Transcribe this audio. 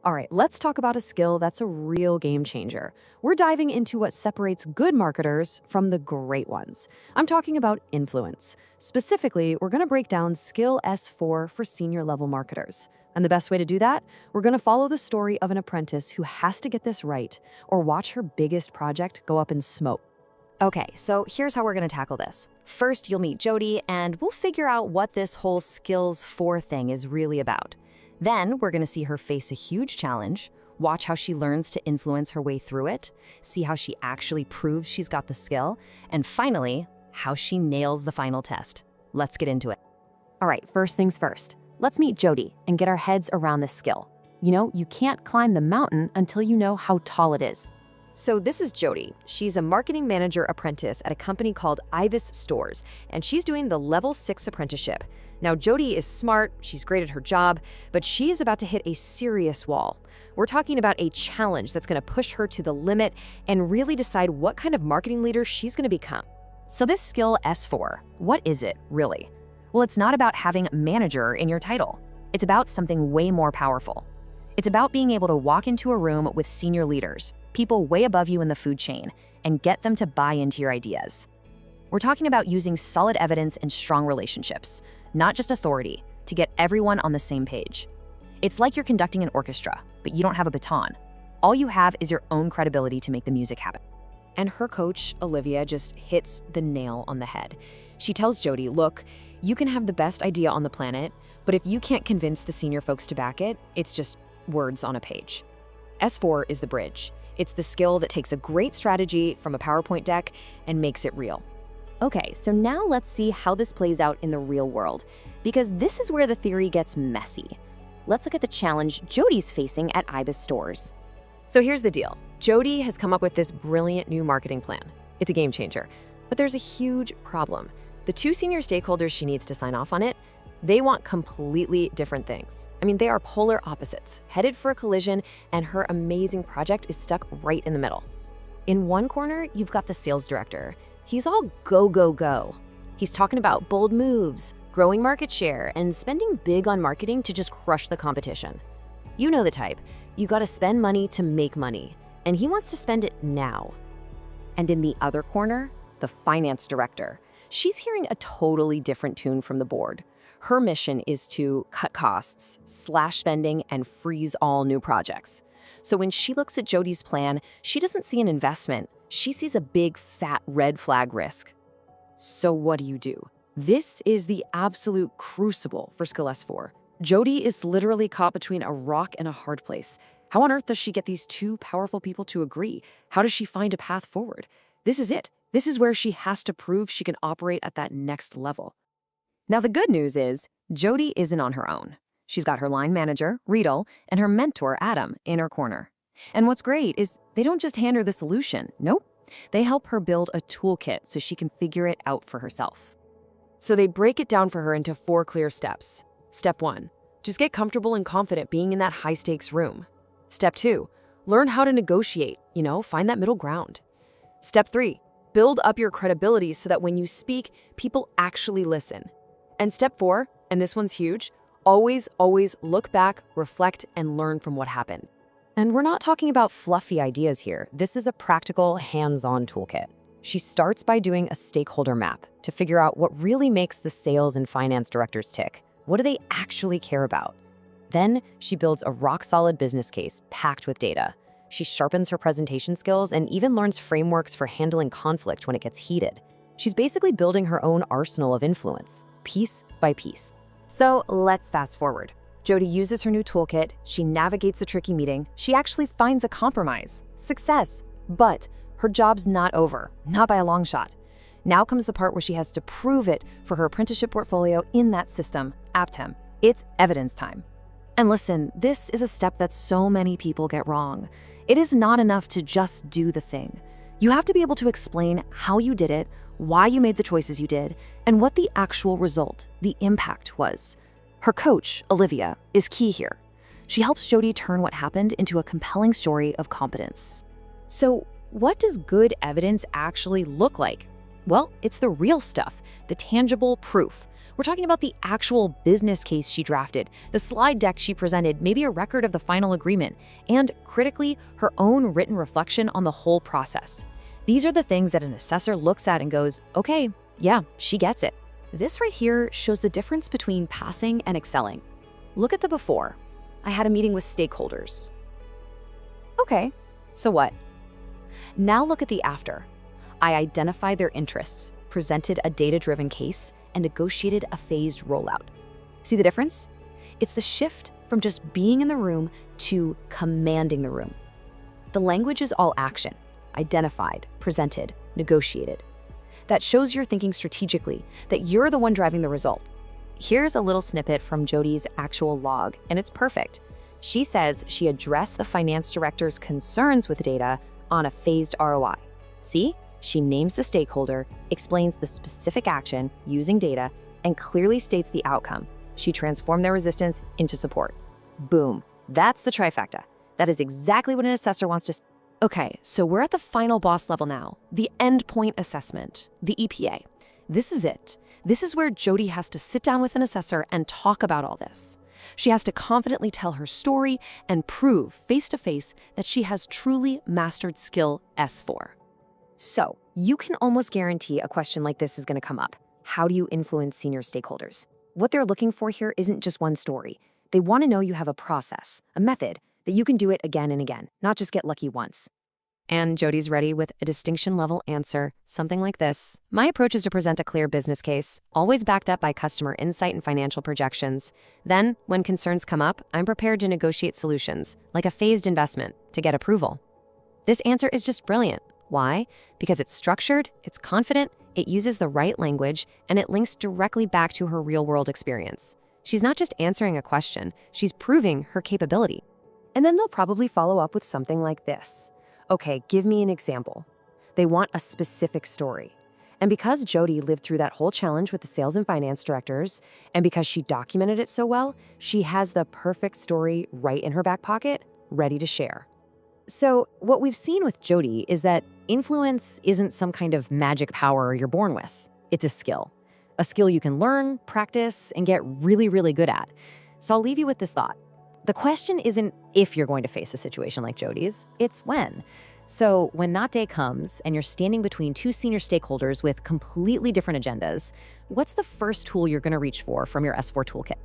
All right, let's talk about a skill that's a real game changer. We're diving into what separates good marketers from the great ones. I'm talking about influence. Specifically, we're going to break down skill S4 for senior level marketers. And the best way to do that? We're going to follow the story of an apprentice who has to get this right or watch her biggest project go up in smoke. Okay, so here's how we're gonna tackle this. First, you'll meet Jody, and we'll figure out what this whole skills 4 thing is really about. Then, we're gonna see her face a huge challenge, watch how she learns to influence her way through it, see how she actually proves she's got the skill, and finally, how she nails the final test. Let's get into it. All right, first things first. Let's meet Jody and get our heads around this skill. You know, you can't climb the mountain until you know how tall it is. So this is Jody. She's a marketing manager apprentice at a company called Ibis Stores, and she's doing the level 6 apprenticeship. Now, Jody is smart, she's great at her job, but she is about to hit a serious wall. We're talking about a challenge that's gonna push her to the limit and really decide what kind of marketing leader she's gonna become. So this skill S4, what is it, really? Well, it's not about having manager in your title. It's about something way more powerful. It's about being able to walk into a room with senior leaders, people way above you in the food chain, and get them to buy into your ideas. We're talking about using solid evidence and strong relationships, not just authority, to get everyone on the same page. It's like you're conducting an orchestra, but you don't have a baton. All you have is your own credibility to make the music happen. And her coach, Olivia, just hits the nail on the head. She tells Jody, look, you can have the best idea on the planet, but if you can't convince the senior folks to back it, it's just words on a page. S4 is the bridge. It's the skill that takes a great strategy from a PowerPoint deck and makes it real. Okay, so now let's see how this plays out in the real world, because this is where the theory gets messy. Let's look at the challenge Jody's facing at Ibis Stores. So here's the deal. Jody has come up with this brilliant new marketing plan. It's a game changer, but there's a huge problem. The 2 senior stakeholders she needs to sign off on it, they want completely different things. I mean, they are polar opposites, headed for a collision, and her amazing project is stuck right in the middle. In one corner, you've got the sales director. He's all go, go, go. He's talking about bold moves, growing market share, and spending big on marketing to just crush the competition. You know the type. You gotta spend money to make money, and he wants to spend it now. And in the other corner, the finance director. She's hearing a totally different tune from the board. Her mission is to cut costs, slash spending, and freeze all new projects. So when she looks at Jody's plan, she doesn't see an investment. She sees a big, fat red flag risk. So what do? This is the absolute crucible for skill S4. Jody is literally caught between a rock and a hard place. How on earth does she get these 2 powerful people to agree? How does she find a path forward? This is it. This is where she has to prove she can operate at that next level. Now, the good news is, Jody isn't on her own. She's got her line manager, Riedel, and her mentor, Adam, in her corner. And what's great is they don't just hand her the solution. Nope. They help her build a toolkit so she can figure it out for herself. So they break it down for her into 4 clear steps. Step 1, just get comfortable and confident being in that high-stakes room. Step 2, learn how to negotiate, find that middle ground. Step 3, build up your credibility so that when you speak, people actually listen. And step 4, and this one's huge, always look back, reflect, and learn from what happened. And we're not talking about fluffy ideas here. This is a practical, hands-on toolkit. She starts by doing a stakeholder map to figure out what really makes the sales and finance directors tick. What do they actually care about? Then she builds a rock-solid business case packed with data. She sharpens her presentation skills and even learns frameworks for handling conflict when it gets heated. She's basically building her own arsenal of influence, piece by piece. So let's fast forward. Jody uses her new toolkit, she navigates the tricky meeting, she actually finds a compromise. Success! But her job's not over, not by a long shot. Now comes the part where she has to prove it for her apprenticeship portfolio in that system, Aptem. It's evidence time. And listen, this is a step that so many people get wrong. It is not enough to just do the thing. You have to be able to explain how you did it, why you made the choices you did, and what the actual result, the impact was. Her coach, Olivia, is key here. She helps Jody turn what happened into a compelling story of competence. So, what does good evidence actually look like? Well, it's the real stuff, the tangible proof. We're talking about the actual business case she drafted, the slide deck she presented, maybe a record of the final agreement, and, critically, her own written reflection on the whole process. These are the things that an assessor looks at and goes, okay, yeah, she gets it. This right here shows the difference between passing and excelling. Look at the before. I had a meeting with stakeholders. Okay, so what? Now look at the after. I identified their interests, presented a data-driven case, and negotiated a phased rollout. See the difference? It's the shift from just being in the room to commanding the room. The language is all action: identified, presented, negotiated. That shows you're thinking strategically, that you're the one driving the result. Here's a little snippet from Jody's actual log, and it's perfect. She says she addressed the finance director's concerns with data on a phased ROI. See? She names the stakeholder, explains the specific action using data, and clearly states the outcome. She transformed their resistance into support. Boom. That's the trifecta. That is exactly what an assessor wants to see. Okay, so we're at the final boss level now, the endpoint assessment, the EPA. This is it. This is where Jody has to sit down with an assessor and talk about all this. She has to confidently tell her story and prove face-to-face that she has truly mastered skill S4. So, you can almost guarantee a question like this is going to come up. How do you influence senior stakeholders? What they're looking for here isn't just one story. They want to know you have a process, a method, that you can do it again and again, not just get lucky once. And Jody's ready with a distinction-level answer, something like this. My approach is to present a clear business case, always backed up by customer insight and financial projections. Then, when concerns come up, I'm prepared to negotiate solutions, like a phased investment, to get approval. This answer is just brilliant. Why? Because it's structured, it's confident, it uses the right language, and it links directly back to her real-world experience. She's not just answering a question, she's proving her capability. And then they'll probably follow up with something like this. Okay, give me an example. They want a specific story. And because Jody lived through that whole challenge with the sales and finance directors, and because she documented it so well, she has the perfect story right in her back pocket, ready to share. So what we've seen with Jody is that influence isn't some kind of magic power you're born with. It's a skill you can learn, practice, and get really, really good at. So I'll leave you with this thought. The question isn't if you're going to face a situation like Jody's, it's when. So when that day comes and you're standing between two senior stakeholders with completely different agendas, what's the first tool you're going to reach for from your S4 toolkit?